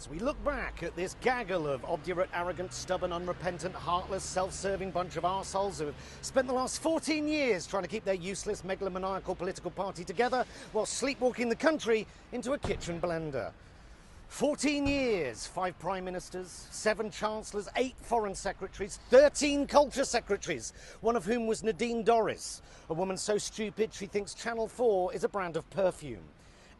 As we look back at this gaggle of obdurate, arrogant, stubborn, unrepentant, heartless, self-serving bunch of arseholes who have spent the last 14 years trying to keep their useless, megalomaniacal political party together while sleepwalking the country into a kitchen blender. 14 years, 5 prime ministers, 7 chancellors, 8 foreign secretaries, 13 culture secretaries, one of whom was Nadine Dorries, a woman so stupid she thinks Channel 4 is a brand of perfume.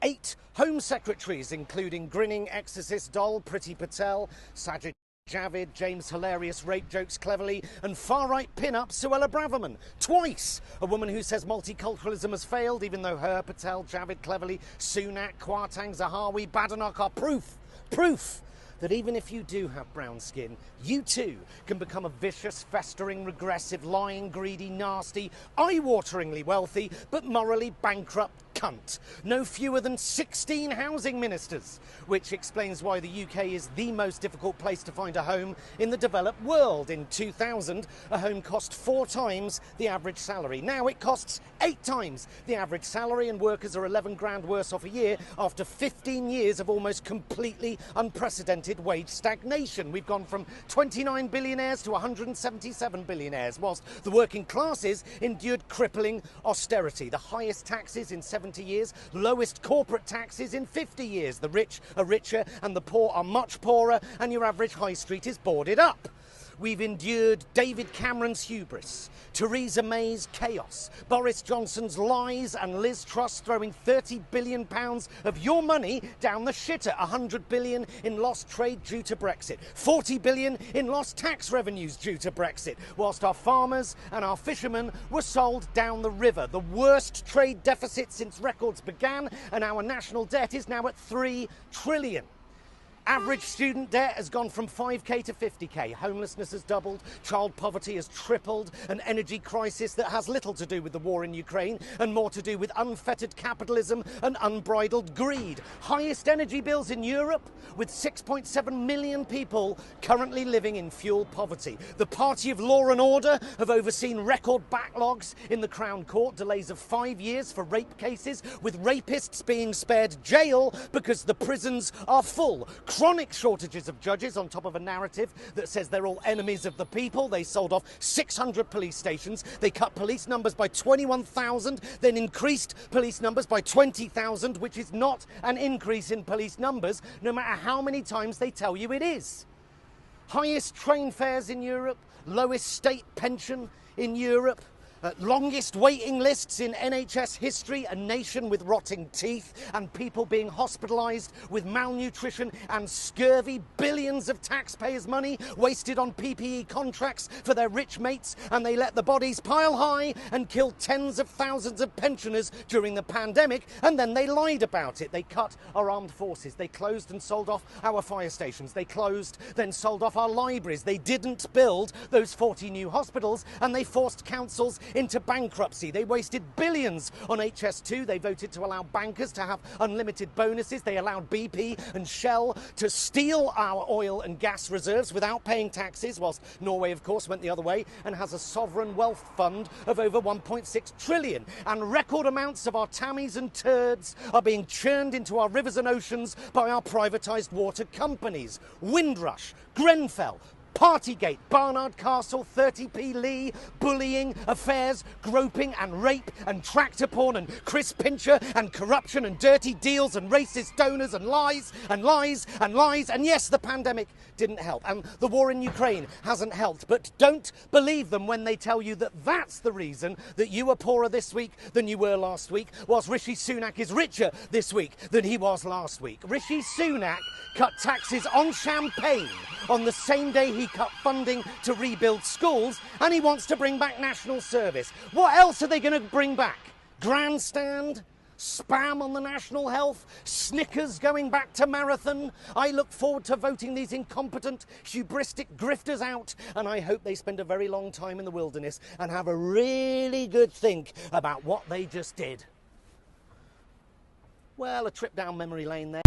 8 home secretaries, including grinning exorcist doll Priti Patel, Sajid Javid, James Hilarious rape jokes cleverly, and far-right pin-up Suella Braverman. Twice! A woman who says multiculturalism has failed, even though her, Patel, Javid cleverly, Sunak, Kwarteng, Zahawi, Badenoch are proof that even if you do have brown skin, you too can become a vicious, festering, regressive, lying, greedy, nasty, eye-wateringly wealthy, but morally bankrupt cunt. No fewer than 16 housing ministers, which explains why the UK is the most difficult place to find a home in the developed world. In 2000, a home cost 4 times the average salary. Now it costs 8 times the average salary, and workers are 11 grand worse off a year after 15 years of almost completely unprecedented wage stagnation. We've gone from 29 billionaires to 177 billionaires, whilst the working classes endured crippling austerity. The highest taxes in 70 years, lowest corporate taxes in 50 years. The rich are richer and the poor are much poorer, and your average high street is boarded up. We've endured David Cameron's hubris, Theresa May's chaos, Boris Johnson's lies, and Liz Truss throwing £30 billion of your money down the shitter. 100 billion in lost trade due to Brexit, 40 billion in lost tax revenues due to Brexit, whilst our farmers and our fishermen were sold down the river. The worst trade deficit since records began, and our national debt is now at 3 trillion. Average student debt has gone from 5k to 50k, homelessness has doubled, child poverty has tripled, an energy crisis that has little to do with the war in Ukraine and more to do with unfettered capitalism and unbridled greed. Highest energy bills in Europe, with 6.7 million people currently living in fuel poverty. The party of law and order have overseen record backlogs in the Crown Court, delays of 5 years for rape cases, with rapists being spared jail because the prisons are full. Chronic shortages of judges on top of a narrative that says they're all enemies of the people. They sold off 600 police stations. They cut police numbers by 21,000, then increased police numbers by 20,000, which is not an increase in police numbers, no matter how many times they tell you it is. Highest train fares in Europe, lowest state pension in Europe, longest waiting lists in NHS history, a nation with rotting teeth and people being hospitalised with malnutrition and scurvy, billions of taxpayers' money wasted on PPE contracts for their rich mates, and they let the bodies pile high and kill tens of thousands of pensioners during the pandemic, and then they lied about it. They cut our armed forces, they closed and sold off our fire stations, they closed, then sold off our libraries, they didn't build those 40 new hospitals, and they forced councils into bankruptcy. They wasted billions on HS2. They voted to allow bankers to have unlimited bonuses. They allowed BP and Shell to steal our oil and gas reserves without paying taxes, whilst Norway, of course, went the other way and has a sovereign wealth fund of over 1.6 trillion. And record amounts of our tammies and turds are being churned into our rivers and oceans by our privatised water companies. Windrush, Grenfell, Partygate, Barnard Castle, 30p Lee, bullying, affairs, groping and rape and tractor porn and Chris Pincher and corruption and dirty deals and racist donors and lies and lies and lies. And yes, the pandemic didn't help and the war in Ukraine hasn't helped, but don't believe them when they tell you that that's the reason that you are poorer this week than you were last week, whilst Rishi Sunak is richer this week than he was last week. Rishi Sunak cut taxes on champagne on the same day he cut funding to rebuild schools, and he wants to bring back national service. What else are they going to bring back? Grandstand? Spam on the national health? Snickers going back to marathon? I look forward to voting these incompetent, hubristic grifters out, and I hope they spend a very long time in the wilderness and have a really good think about what they just did. Well, a trip down memory lane there.